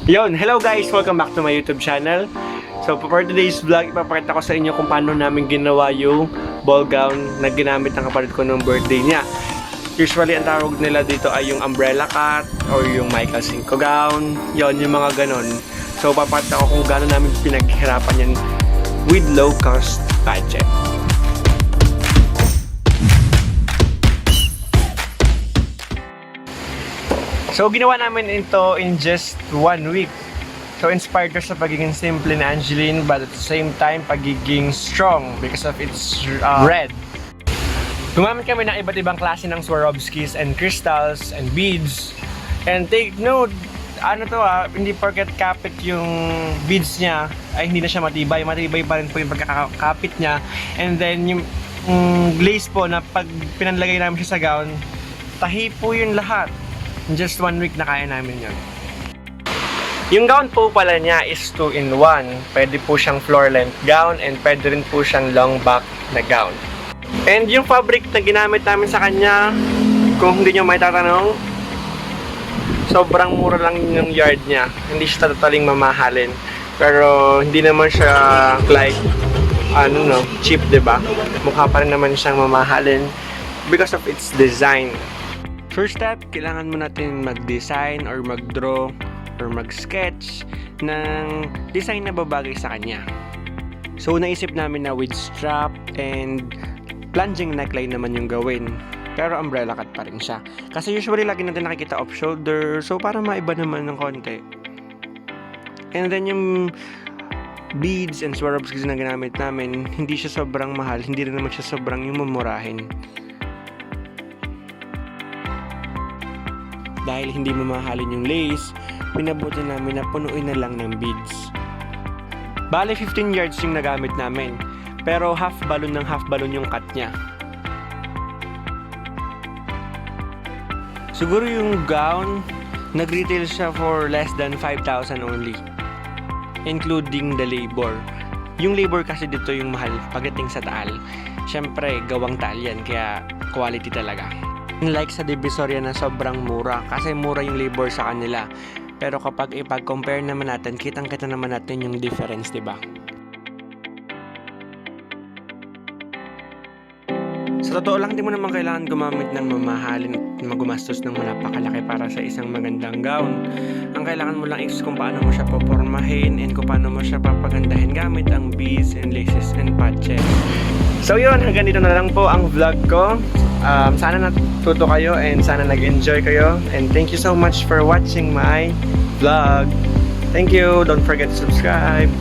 Yon, hello guys! Welcome back to my YouTube channel. So for today's vlog, ipapakita ko sa inyo kung paano namin ginawa yung ball gown na ginamit ng kapatid ko nung birthday niya. Usually, ang tawag nila dito ay yung umbrella cut or yung Michael Cinco gown. Yon, yung mga ganon. So papakita ko kung gaano namin pinaghirapan yan with low cost budget. So, ginawa namin ito in just 1 week. So, inspired ko sa pagiging simple na Angeline, but at the same time, pagiging strong because of its red. Gumamit kami ng iba't ibang klase ng Swarovskis and crystals and beads. And take note, hindi porket kapit yung beads niya, ay hindi na siya matibay. Matibay pa rin po yung pagkakapit niya. And then, yung glaze po na pag pinanlagay namin siya sa gown, tahi po yun lahat. In just 1 week na kaya namin yun. Yung gown po pala niya is 2-in-1. Pwede po siyang floor length gown and pwede rin po siyang long back na gown. And yung fabric na ginamit namin sa kanya, kung hindi nyo may tatanong, sobrang mura lang yung yard niya. Hindi siya totaling mamahalin. Pero hindi naman siya like, cheap, diba? Mukha pa rin naman siyang mamahalin because of its design. First step, kailangan mo natin mag-design or mag-draw or mag-sketch ng design na babagay sa kanya. So, naisip namin na with strap and plunging neckline naman yung gawin. Pero umbrella cut pa rin siya. Kasi usually lagi natin nakikita off-shoulder. So, para maiba naman ng konti. And then yung beads and Swarovskis na ginamit namin, hindi siya sobrang mahal. Hindi rin naman siya sobrang yung mamurahin. Dahil hindi mamahalin yung lace, pinabuti namin na punuin na lang ng beads. Bale, 15 yards yung nagamit namin. Pero half balloon yung cut niya. Siguro yung gown, nag-retail siya for less than 5,000 only. Including the labor. Yung labor kasi dito yung mahal pagdating sa taal. Siyempre, gawang taal yan, kaya quality talaga. Like sa Divisoria na sobrang mura kasi mura yung labor sa kanila. Pero kapag ipag-compare naman natin, kitang-kita naman natin yung difference, diba? Sa totoo lang, hindi mo naman kailangan gumamit ng mamahalin at magumastos ng napakalaki para sa isang magandang gown. Ang kailangan mo lang is kung paano mo siya popormahin and kung paano mo siya papagandahin gamit ang beads and laces and patches. So yun, hanggang dito na lang po ang vlog ko. Sana natuto kayo and sana nag-enjoy kayo. And thank you so much for watching my vlog. Thank you. Don't forget to subscribe.